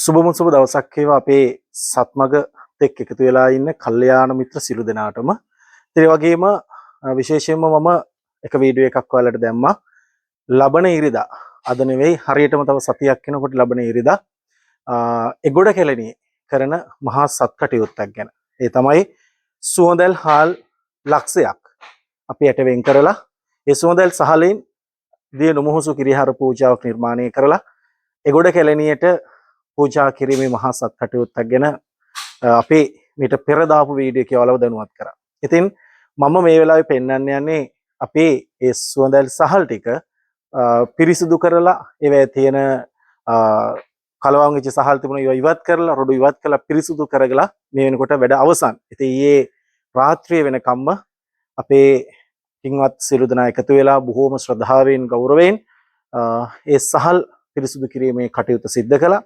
සුබම සුබ දවසක් වේවා අපේ සත්මග එක්ක එකතු වෙලා ඉන්න කල්යාණ මිත්‍ර සිළු දෙනාටම. ඒ වගේම විශේෂයෙන්ම මම එක වීඩියෝ එකක් ඔයාලට දැම්මා. ලබන ඉරිදා අද නෙවෙයි හරියටම තව සතියක් වෙනකොට ලබන ඉරිදා එගොඩ කෙලණියේ කරන මහා සත් කටයුත්තක් ගැන. ඒ තමයි සුවඳල් හාල් ලක්ෂයක් අපි යට වෙන් කරලා ඒ සුවඳල් සහලෙන් දිය නොමුහුසු කිරිහාර පූජාවක් නිර්මාණය කරලා එගොඩ කෙලණියට පූජා කිරීමේ මහා සත් කටයුත්තක් ගැන අපේ මීට පෙර දාපු වීඩියෝ එක ඔයාලව දැනුවත් කරා. ඉතින් මම මේ වෙලාවේ පෙන්වන්න යන්නේ අපේ ඒ සුවඳල් සහල් ටික පිරිසිදු කරලා ඒවැය තියෙන කලවම් වෙච්ච සහල් තිබුණා ඒවා ඉවත් කරලා රොඩු ඉවත් කරලා පිරිසිදු කරගලා මේ වෙනකොට වැඩ අවසන්. ඉතින් ඊයේ රාත්‍රියේ වෙනකම්ම අපේ කින්වත් සිළු දෙනා එකතු වෙලා බොහෝම ශ්‍රද්ධාවෙන් ගෞරවයෙන් ඒ සහල් පිරිසිදු කිරීමේ කටයුතු සිද්ධ කළා.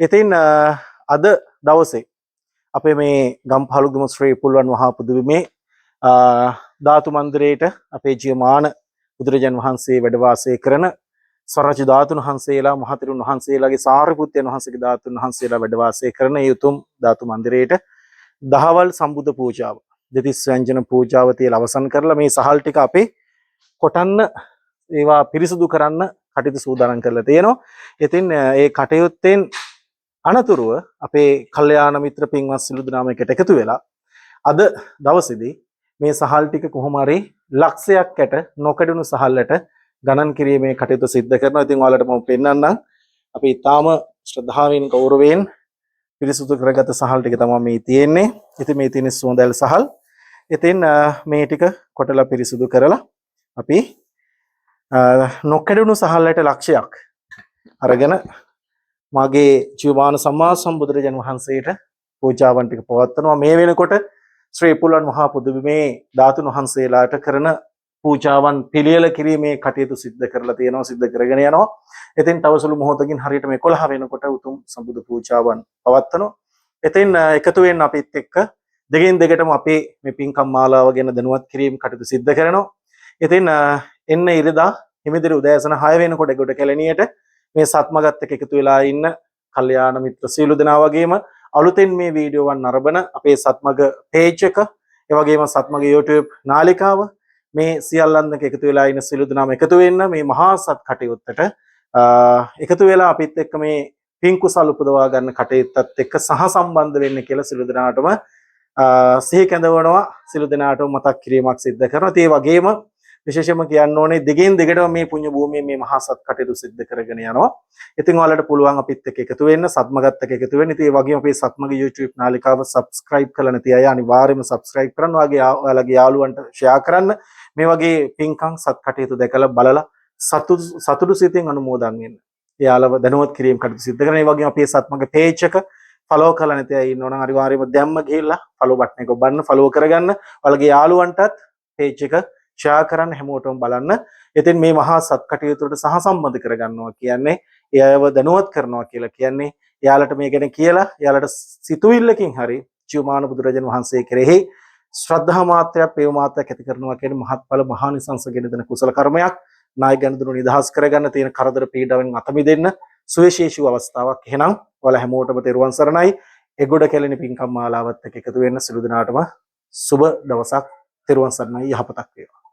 ඉතින් අද දවසේ අපේ මේ ගම්පහළුගම ශ්‍රී පුල්වන් මහා පුදුබිමේ ධාතු මන්දිරයේට අපේ ජීවමාන බුදුරජාන් වහන්සේ වැඩ වාසය කරන ස්වරජ ධාතුන් වහන්සේලා මහතෙරුන් වහන්සේලාගේ සාරිපුත්යන් වහන්සේගේ ධාතුන් වහන්සේලා වැඩ වාසය කරන ඒ උතුම් ධාතු මන්දිරයේට දහවල් සම්බුද්ධ පූජාව දෙතිස් ව්‍යංජන පූජාව තියලා අවසන් කරලා මේ සහල් ටික අපේ කොටන්න ඒවා පිරිසුදු කරන්න කටයුතු සූදානම් කරලා තියෙනවා. ඉතින් ඒ කටයුත්තෙන් අනතුරුව අපේ කල්යාණ මිත්‍ර පින්වත් සිළු දෙනාම එකට එකතු වෙලා අද දවසේදී මේ සහල් ටික කොහොම හරි ලක්ෂයක්කට නොකඩුණු සහල්ලට ගණන් කිරීමේ කටයුතු සිද්ධ කරනවා. ඉතින් ඔයාලට මම පෙන්නන්නම්. අපි ඊටාම ශ්‍රද්ධාවෙන් ගෞරවයෙන් පිරිසුදු කරගත්ත සහල් ටික තමයි මේ තියෙන්නේ. ඉතින් මේ තියෙන සුවඳල් සහල්. ඉතින් මේ ටික කොටලා පිරිසුදු කරලා අපි නොකඩුණු සහල්ලට ලක්ෂයක් අරගෙන මගේ ජීවමාන සම්මා සම්බුදුරජාණන් වහන්සේට පූජාවන් ටික පවත්වනවා. මේ වෙනකොට ශ්‍රී පුල්වන් මහා පුදුබිමේ ධාතුන් වහන්සේලාට කරන පූජාවන් පිළියෙල කිරීමේ කටයුතු සිද්ධ කරලා තියෙනවා, සිද්ධ කරගෙන යනවා. ඉතින් තව සුළු මොහොතකින් හරියටම 11 වෙනකොට උතුම් සම්බුදු පූජාවන් පවත්වනවා. ඉතින් එකතු වෙන්න අපිත් එක්ක දෙකින් දෙකටම අපේ මේ පින්කම් මාලාව ගැන දැනුවත් කිරීම කටයුතු සිද්ධ කරනවා. ඉතින් එන්න ඉරිදා හිමිදිරි උදෑසන 6 වෙනකොට ගොඩ කැලණියට මේ සත්මගත් එක්ක එකතු වෙලා ඉන්න කල්යාණ මිත්‍ර සීල දෙනා වගේම අලුතෙන් මේ වීඩියෝවන් අරබන අපේ සත්මග පේජ් එක ඒ වගේම සත්මග YouTube නාලිකාව මේ සියල්ලන් එක්ක එකතු වෙලා ඉන්න සීල දෙනාම එකතු වෙන්න මේ මහා සත් කටයුත්තට එකතු වෙලා අපිත් එක්ක මේ පින් කුසල් උපදවා ගන්න කටයුත්තත් එක්ක සහසම්බන්ධ වෙන්න කියලා සීල දෙනාටම සිහි කැඳවනවා. සීල දෙනාටම මතක් කිරීමක් සිද්ධ කරනවා. ඒ වගේම විශේෂයෙන්ම කියන්න ඕනේ දෙගෙන් දෙකටම මේ පුණ්‍ය භූමියේ මේ මහා සත් කටයුතු සිද්ධ කරගෙන යනවා. ඉතින් ඔයාලට පුළුවන් අපිත් එක්ක එකතු වෙන්න, සත්මගත් එක්ක එකතු වෙන්න. ඉතින් ඒ වගේම අපේ සත්මග YouTube නාලිකාව subscribe කරලා නැති අය අනිවාර්යයෙන්ම subscribe කරන්න. ඔයාලගේ යාළුවන්ට share කරන්න. මේ වගේ පින්කම් සත් කටයුතු දැකලා බලලා සතුටු සිතින් අනුමෝදන් වෙන්න. එයාලව දැනුවත් කිරීම කටයුතු සිද්ධ කරන. ඒ වගේම අපේ සත්මග page එක follow කරලා නැති අය ඉන්නවනම් අනිවාර්යයෙන්ම දැම්ම ගිහිල්ලා follow button එක ඔබන්න follow කරගන්න. ඔයාලගේ යාළුවන්ටත් page එක ෂෙයා කරන්න, හැමෝටම බලන්න. ඉතින් මේ මහා සත් කටයුතු වලට සහසම්බන්ධ කරගන්නවා කියන්නේ එයාව දැනුවත් කරනවා කියලා කියන්නේ එයාලට මේ ගැන කියලා එයාලට සිතුවිල්ලකින් හරි ජීවමාන බුදුරජාණන් වහන්සේ කෙරෙහි ශ්‍රද්ධා මාත්‍රයක්, ප්‍රේම මාත්‍රයක් ඇති කරනවා කියන්නේ මහත්ඵල මහානිසංස ගෙන දෙන කුසල කර්මයක්. නාය ගනුදෙනු නිදහස් කරගන්න තියෙන කරදර පීඩාවෙන් අත මිදෙන්න සුවිශේෂී අවස්ථාවක්. එහෙනම් ඔයාලා හැමෝටම තෙරුවන් සරණයි. එගොඩ කැලණි පින්කම් මාලාවත් එක්ක එකතු වෙන්න සිළු දිනාටම සුබ දවසක්. තෙරුවන් සරණයි. යහපතක් වේවා.